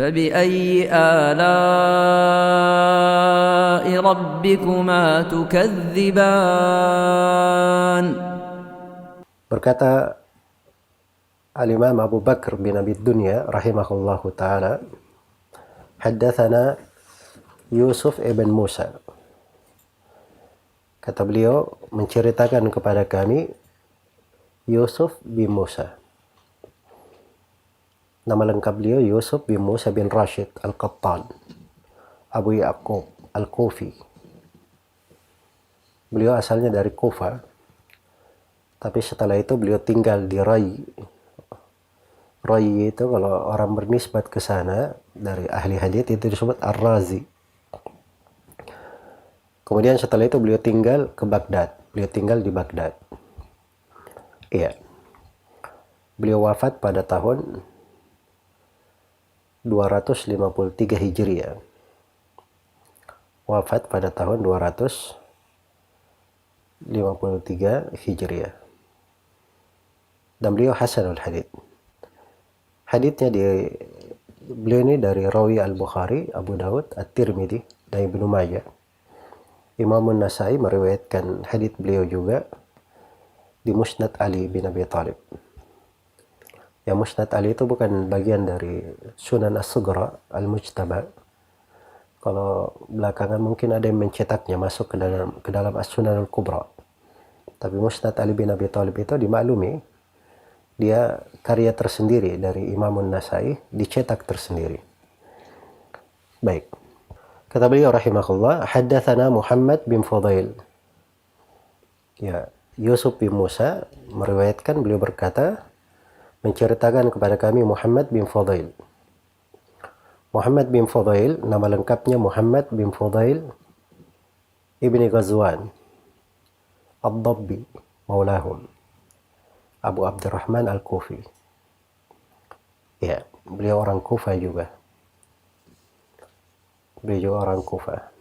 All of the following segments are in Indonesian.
فبأي آلاء ربكما تكذبان. Berkata Al-Imam Abu Bakr bin Abi Dunya rahimahullahu taala, haddatsana Yusuf ibn Musa. Kata beliau, menceritakan kepada kami Yusuf bin Musa. Nama lengkap beliau Yusuf bin Musa bin Rashid Al-Qattan Abu Ya'qub Al-Kufi. Beliau asalnya dari Kufa, tapi setelah itu beliau tinggal di Rai. Rai itu kalau orang bernisbat ke sana dari ahli hadits itu disebut Ar-Razi. Kemudian setelah itu beliau tinggal ke Baghdad. Beliau tinggal di Baghdad. Iya. Beliau wafat pada tahun 253 Hijriah. Wafat pada tahun 253 Hijriah. Dan beliau Hasanul Hadits. Haditsnya beliau ini dari Rawi Al-Bukhari, Abu Dawud, At-Tirmidzi, dan Ibnu Majah. Imam An-Nasai meriwayatkan hadits beliau juga di Musnad Ali bin Abi Thalib. Ya, Musnad Ali itu bukan bagian dari Sunan As-Sughra Al-Mujtaba. Kalau belakangan mungkin ada yang mencetaknya masuk ke dalam As-Sunan Al-Kubra. Tapi Musnad Ali bin Abi Thalib itu dimaklumi dia karya tersendiri dari Imam An-Nasai, dicetak tersendiri. Baik. Kata beliau rahimahullah, haddatsana Muhammad bin Fudail. Ya, Yusuf bin Musa meriwayatkan, beliau berkata, menceritakan kepada kami Muhammad bin Fudail. Muhammad bin Fudail, nama lengkapnya Muhammad bin Fudail ibni Ghazwan Ad-Dabbi maulahum Abu Abdurrahman Al-Kufi. Ya, beliau orang Kufa juga. Beliau juga orang Kufa.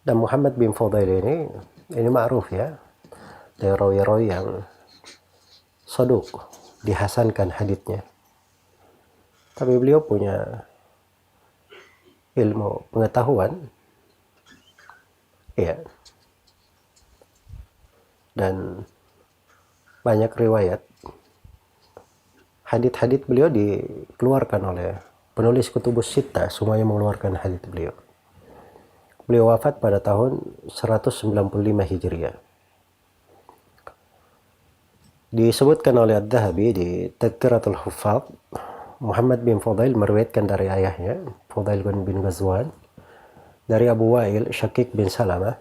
Dan Muhammad bin Fudail ini ma'ruf ya, dari rawi-rawi yang saduq, dihasankan haditsnya. Tapi beliau punya ilmu pengetahuan, ya, dan banyak riwayat. Hadits-hadits beliau dikeluarkan oleh penulis Kutubus Sittah, semuanya mengeluarkan hadits beliau. Beliau wafat pada tahun 195 Hijriah. Disebutkan oleh Adz-Dzahabi di Tadhkiratul Huffaz, Muhammad bin Fudail meriwayatkan dari ayahnya, Fudail bin Ghazwan, dari Abu Wa'il, Syakik bin Salamah,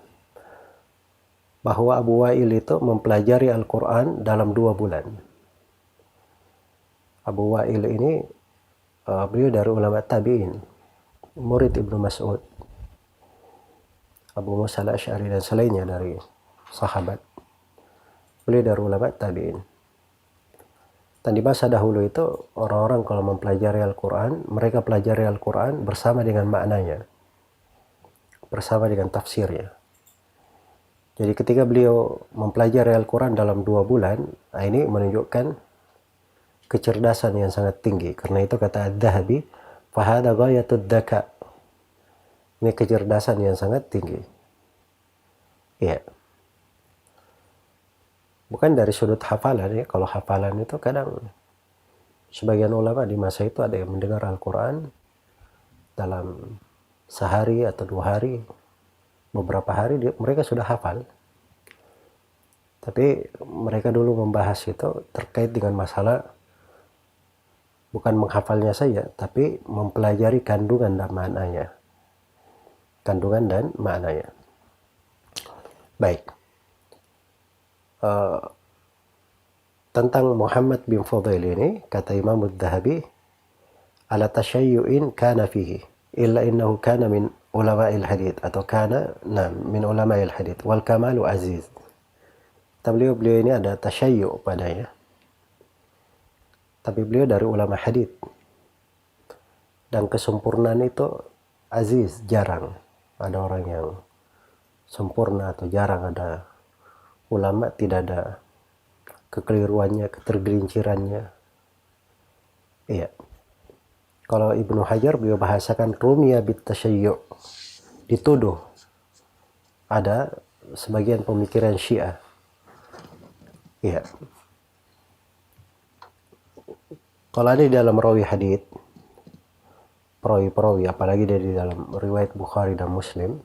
bahwa Abu Wa'il itu mempelajari Al-Quran dalam 2 bulan. Abu Wa'il ini beliau dari ulama tabi'in, murid Ibnu Mas'ud, Abu Musa Al-Asy'ari dan selainnya dari sahabat. Beliau dari ulama tabi'in. Dan di masa dahulu itu orang-orang kalau mempelajari Al-Quran, mereka pelajari Al-Quran bersama dengan maknanya, bersama dengan tafsirnya. Jadi ketika beliau mempelajari Al-Quran dalam 2 bulan, ini menunjukkan kecerdasan yang sangat tinggi. Karena itu kata Adz-Dzahabi, fahada ghayatud dzaka. Ini kecerdasan yang sangat tinggi. Iya. Bukan dari sudut hafalan ya. Kalau hafalan itu kadang sebagian ulama di masa itu ada yang mendengar Al-Quran dalam sehari atau 2 hari, beberapa hari mereka sudah hafal. Tapi mereka dulu membahas itu terkait dengan masalah bukan menghafalnya saja, tapi mempelajari kandungan dan maknanya. Kandungan dan maknanya. Baik. Tentang Muhammad bin Fudail ini, kata Imam Adz-Dzahabi, ala tashayyu'in kana fihi, illa innahu kana min ulama'il hadith, atau kana min ulama'il hadith, wal kamalu aziz. Kata beliau ini ada tasyayyu' padanya. Tapi beliau dari ulama hadith. Dan kesempurnaan itu aziz, jarang. Ada orang yang sempurna atau jarang ada ulama tidak ada kekeliruannya, ketergelincirannya. Iya. Kalau Ibnu Hajar beliau bahasakan rumiya bit tasyayyu', dituduh ada sebagian pemikiran Syiah. Iya. Kalau ada di dalam rawi hadits, perawi-perawi, apalagi dari dalam riwayat Bukhari dan Muslim,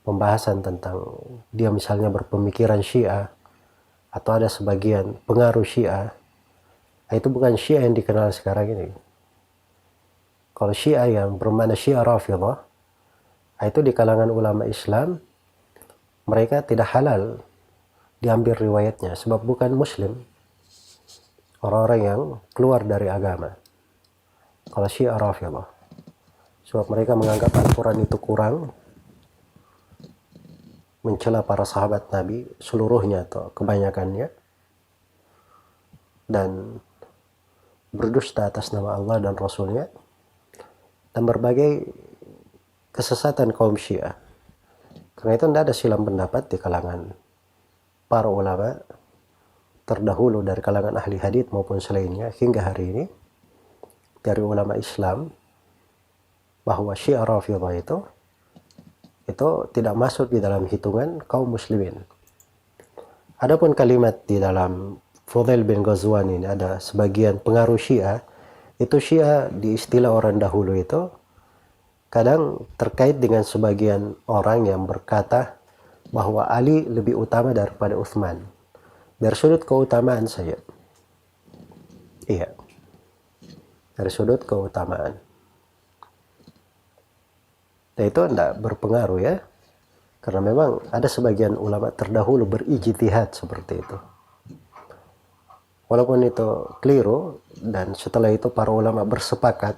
pembahasan tentang dia misalnya berpemikiran Syiah atau ada sebagian pengaruh Syiah, itu bukan Syiah yang dikenal sekarang ini. Kalau Syiah yang bermakna Syiah Rafidhah, itu di kalangan ulama Islam, mereka tidak halal diambil riwayatnya sebab bukan Muslim, orang-orang yang keluar dari agama. Kalau Syiah Rafidhah, sebab mereka menganggap Al-Quran itu kurang, mencela para sahabat Nabi seluruhnya atau kebanyakannya, dan berdusta atas nama Allah dan Rasulnya, dan berbagai kesesatan kaum Syiah. Karena itu tidak ada silang pendapat di kalangan para ulama terdahulu dari kalangan ahli hadits maupun selainnya hingga hari ini dari ulama Islam bahwa Syiah Rafidhah itu tidak masuk di dalam hitungan kaum muslimin. Adapun kalimat di dalam Fudail bin Ghazwan ini ada sebagian pengaruh Syiah, itu Syiah di istilah orang dahulu itu kadang terkait dengan sebagian orang yang berkata bahwa Ali lebih utama daripada Utsman dari sudut keutamaan saja. Iya, dari sudut keutamaan. Dan itu tidak berpengaruh ya, karena memang ada sebagian ulama terdahulu berijtihad seperti itu. Walaupun itu keliru, dan setelah itu para ulama bersepakat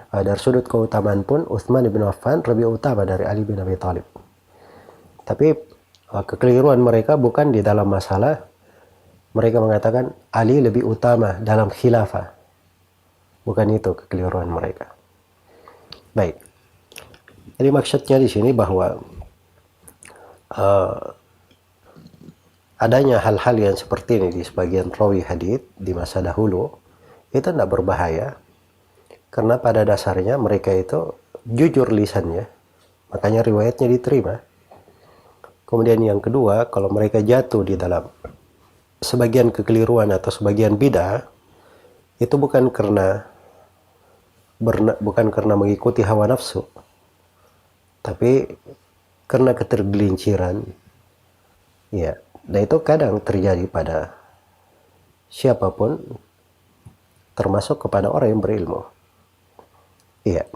dari sudut keutamaan pun Utsman bin Affan lebih utama dari Ali bin Abi Thalib. Tapi kekeliruan mereka bukan di dalam masalah mereka mengatakan Ali lebih utama dalam khilafah. Bukan itu kekeliruan mereka. Baik. Jadi maksudnya di sini bahwa adanya hal-hal yang seperti ini di sebagian rawi hadits di masa dahulu itu tidak berbahaya, karena pada dasarnya mereka itu jujur lisannya, makanya riwayatnya diterima. Kemudian yang kedua, kalau mereka jatuh di dalam sebagian kekeliruan atau sebagian bid'ah, itu bukan karena mengikuti hawa nafsu, tapi karena ketergelinciran. Ya, dan itu kadang terjadi pada siapapun, termasuk kepada orang yang berilmu. Iya.